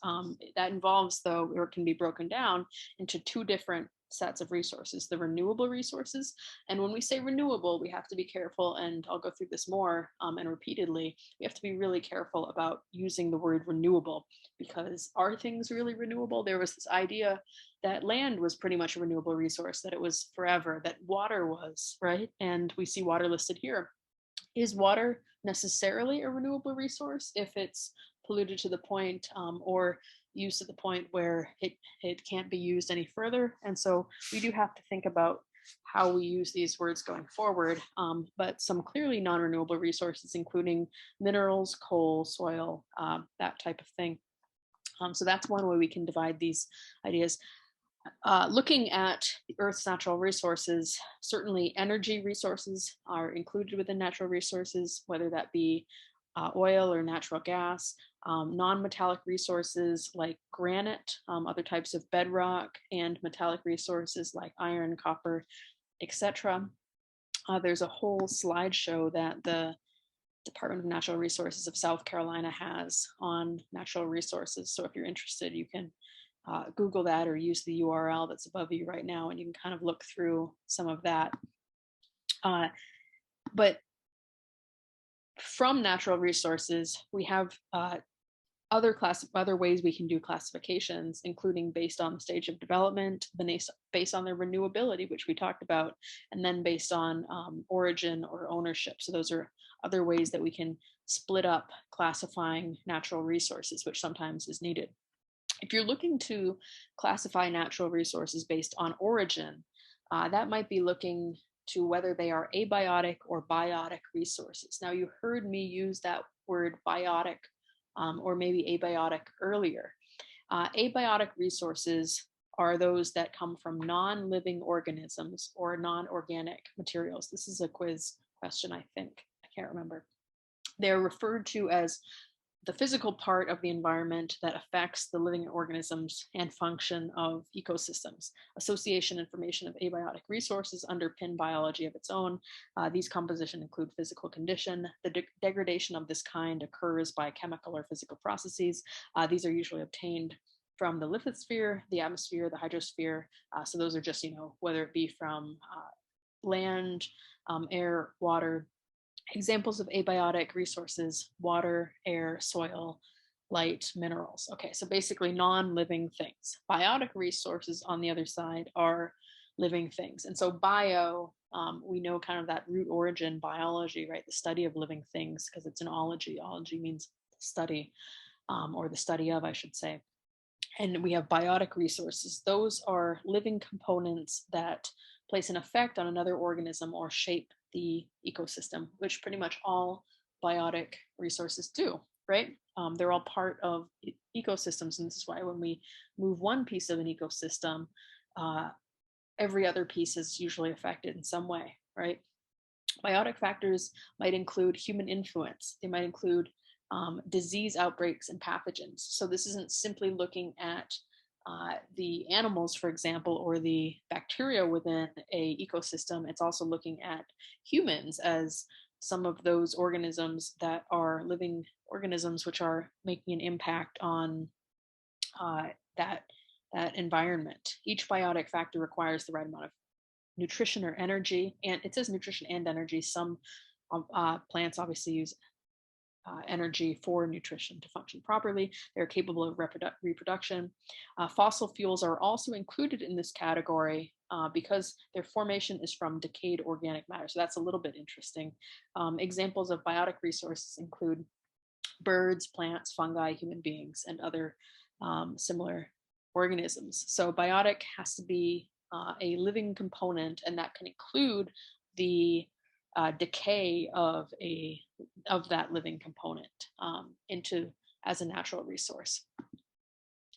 That involves, though, or can be broken down into two different sets of resources, the renewable resources. And when we say renewable, we have to be careful, and I'll go through this more and repeatedly. We have to be really careful about using the word renewable, because are things really renewable? There was this idea that land was pretty much a renewable resource, that it was forever, that water was, right? And we see water listed here. Is water necessarily a renewable resource if it's polluted to the point or used to the point where it can't be used any further? And so we do have to think about how we use these words going forward, but some clearly non-renewable resources, including minerals, coal, soil, that type of thing. So that's one way we can divide these ideas. Looking at the Earth's natural resources, certainly energy resources are included within natural resources, whether that be oil or natural gas, non-metallic resources like granite, other types of bedrock, and metallic resources like iron, copper, etc. There's a whole slideshow that the Department of Natural Resources of South Carolina has on natural resources. So if you're interested, you can Google that or use the URL that's above you right now, and you can kind of look through some of that. But from natural resources, we have other ways we can do classifications, including based on the stage of development, based on their renewability, which we talked about, and then based on origin or ownership. So those are other ways that we can split up classifying natural resources, which sometimes is needed. If you're looking to classify natural resources based on origin, that might be looking to whether they are abiotic or biotic resources. Now, you heard me use that word biotic or maybe abiotic earlier. Abiotic resources are those that come from non-living organisms or non-organic materials. This is a quiz question, I think. I can't remember. They're referred to as the physical part of the environment that affects the living organisms and function of ecosystems. Association and formation of abiotic resources underpin biology of its own. These compositions include physical condition. The degradation of this kind occurs by chemical or physical processes. These are usually obtained from the lithosphere, the atmosphere, the hydrosphere. So those are just, whether it be from land, air, water. Examples of abiotic resources: water, air, soil, light, minerals. Okay, so basically non-living things. Biotic resources, on the other side, are living things. And so bio, we know kind of that root origin, biology, right? The study of living things, because it's an ology. Ology means study, or the study of, I should say. And we have biotic resources. Those are living components that place an effect on another organism or shape the ecosystem, which pretty much all biotic resources do, right? They're all part of ecosystems. And this is why when we move one piece of an ecosystem, every other piece is usually affected in some way, right? Biotic factors might include human influence. They might include disease outbreaks and pathogens. So this isn't simply looking at the animals, for example, or the bacteria within a ecosystem. It's also looking at humans as some of those organisms that are living organisms which are making an impact on that environment. Each biotic factor requires the right amount of nutrition or energy, and it says nutrition and energy. Some plants obviously use energy for nutrition to function properly. They're capable of reproduction. Fossil fuels are also included in this category because their formation is from decayed organic matter. So that's a little bit interesting. Examples of biotic resources include birds, plants, fungi, human beings, and other similar organisms. So biotic has to be a living component, and that can include the decay of that living component into as a natural resource.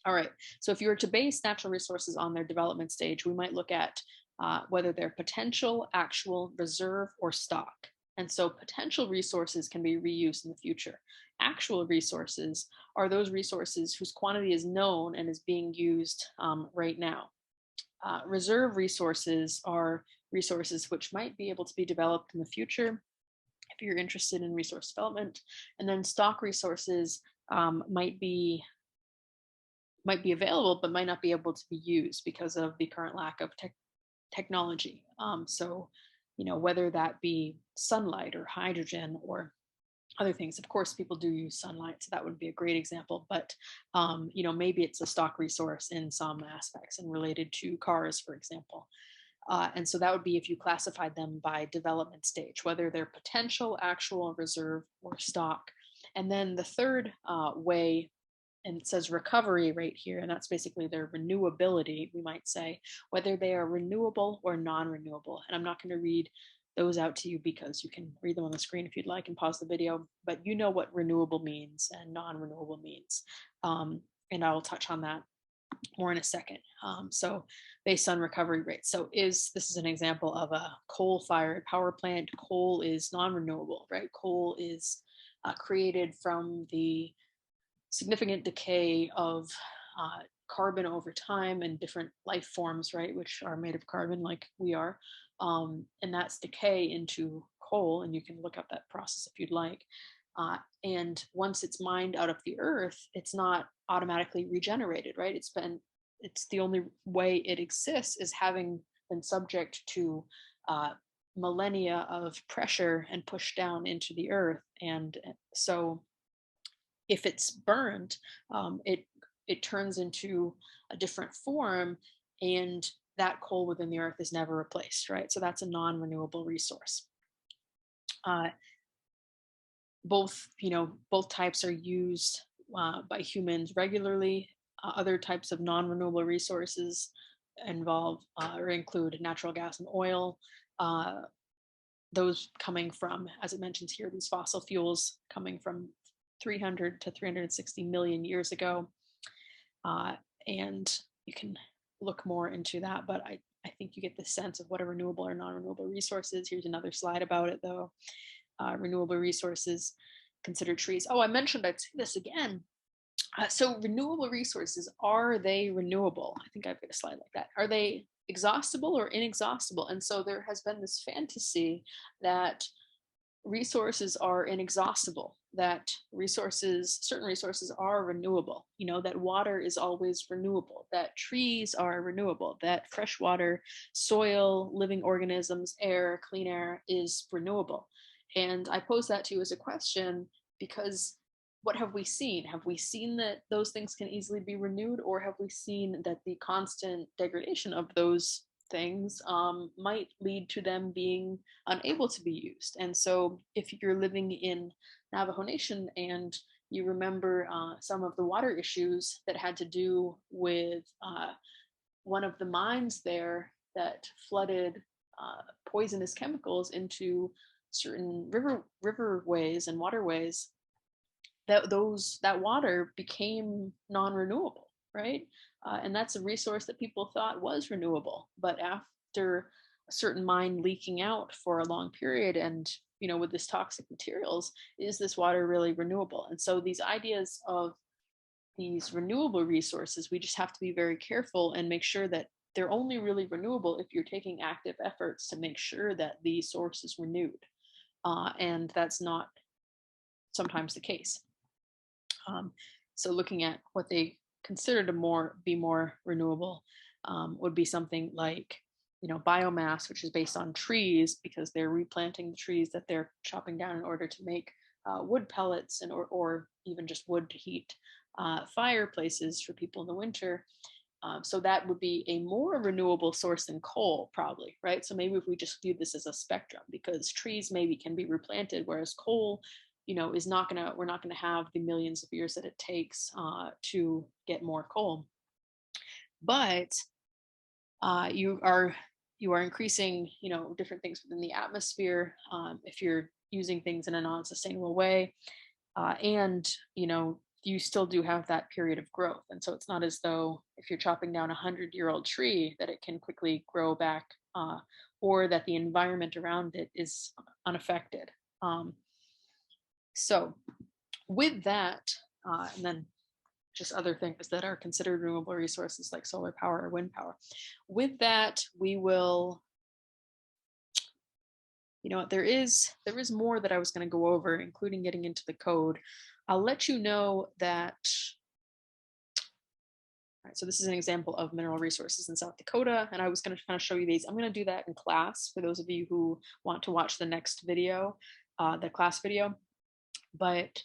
All right, so if you were to base natural resources on their development stage, we might look at whether they're potential, actual, reserve, or stock. And so potential resources can be reused in the future. Actual resources are those resources whose quantity is known and is being used right now. Reserve resources are resources which might be able to be developed in the future if you're interested in resource development. And then stock resources might be available, but might not be able to be used because of the current lack of technology. So, whether that be sunlight or hydrogen or other things. Of course, people do use sunlight, so that would be a great example. But maybe it's a stock resource in some aspects and related to cars, for example. And so that would be if you classified them by development stage, whether they're potential, actual, reserve, or stock. And then the third way, and it says recovery right here, and that's basically their renewability, we might say, whether they are renewable or non-renewable. And I'm not going to read those out to you because you can read them on the screen if you'd like and pause the video, but you know what renewable means and non-renewable means. And I'll touch on that more in a second. So based on recovery rates. So this is an example of a coal-fired power plant. Coal is non-renewable, right? Coal is created from the significant decay of carbon over time and different life forms, right, which are made of carbon like we are. And that's decay into coal, and you can look up that process if you'd like. And once it's mined out of the earth, it's not automatically regenerated, right? It's the only way it exists is having been subject to millennia of pressure and pushed down into the earth. And so if it's burned, it turns into a different form, and that coal within the earth is never replaced, right? So that's a non-renewable resource. Both types are used by humans regularly. Other types of non-renewable resources involve or include natural gas and oil. Those coming from, as it mentions here, these fossil fuels coming from 300 to 360 million years ago. And you can look more into that, but I think you get the sense of what a renewable or non-renewable resource is. Here's another slide about it, though. Renewable resources consider trees. Oh, I mentioned I'd say this again. So renewable resources, are they renewable? I think I've got a slide like that. Are they exhaustible or inexhaustible? And so there has been this fantasy that resources are inexhaustible, that certain resources are renewable, that water is always renewable, that trees are renewable, that fresh water, soil, living organisms, air, clean air is renewable. And I pose that to you as a question because what have we seen? Have we seen that those things can easily be renewed, or have we seen that the constant degradation of those things might lead to them being unable to be used? And so if you're living in Navajo Nation and you remember some of the water issues that had to do with one of the mines there that flooded poisonous chemicals into certain riverways and waterways, that water became non-renewable, right? And that's a resource that people thought was renewable, but after a certain mine leaking out for a long period, and with this toxic materials, is this water really renewable? And so these ideas of these renewable resources, we just have to be very careful and make sure that they're only really renewable if you're taking active efforts to make sure that the source is renewed, and that's not sometimes the case. So looking at what they consider to be more renewable would be something like, biomass, which is based on trees because they're replanting the trees that they're chopping down in order to make wood pellets or even just wood to heat fireplaces for people in the winter. So that would be a more renewable source than coal, probably, right? So maybe if we just view this as a spectrum, because trees maybe can be replanted, whereas coal, we're not gonna have the millions of years that it takes to get more coal. But you are increasing, different things within the atmosphere if you're using things in a non-sustainable way, and you still do have that period of growth. And so it's not as though if you're chopping down 100-year-old tree that it can quickly grow back, or that the environment around it is unaffected. So with that, and then just other things that are considered renewable resources like solar power or wind power. With that, we will, there is more that I was going to go over, including getting into the code. I'll let you know that. All right, so this is an example of mineral resources in South Dakota, and I was going to kind of show you these. I'm going to do that in class for those of you who want to watch the next video, the class video. But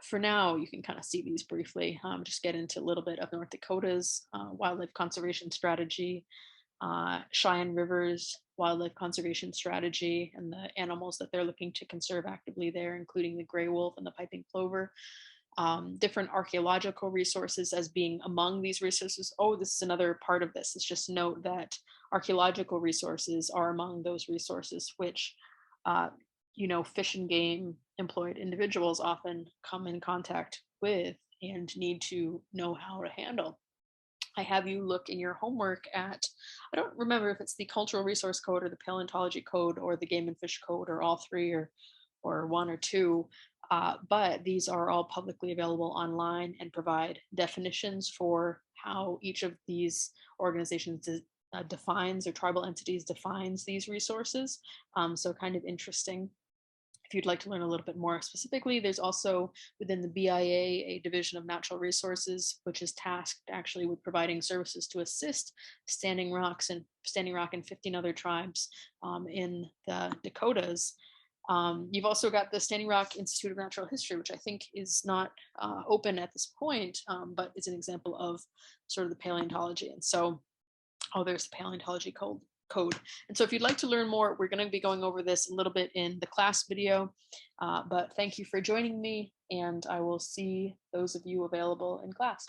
for now, you can kind of see these briefly. Just get into a little bit of North Dakota's wildlife conservation strategy, Cheyenne River's wildlife conservation strategy, and the animals that they're looking to conserve actively there, including the gray wolf and the piping plover. Different archaeological resources as being among these resources. Oh, this is another part of this. It's just note that archaeological resources are among those resources which Fish and Game employed individuals often come in contact with and need to know how to handle. I have you look in your homework at, I don't remember if it's the Cultural Resource Code or the Paleontology Code or the Game and Fish Code or all three or one or two, but these are all publicly available online and provide definitions for how each of these organizations defines, or tribal entities defines these resources. So kind of interesting. If you'd like to learn a little bit more specifically, there's also within the BIA a division of natural resources, which is tasked actually with providing services to assist Standing Rock and 15 other tribes in the Dakotas. You've also got the Standing Rock Institute of Natural History, which I think is not open at this point, but is an example of sort of the paleontology. And so, there's the paleontology code. And so if you'd like to learn more, we're going to be going over this a little bit in the class video, but thank you for joining me, and I will see those of you available in class.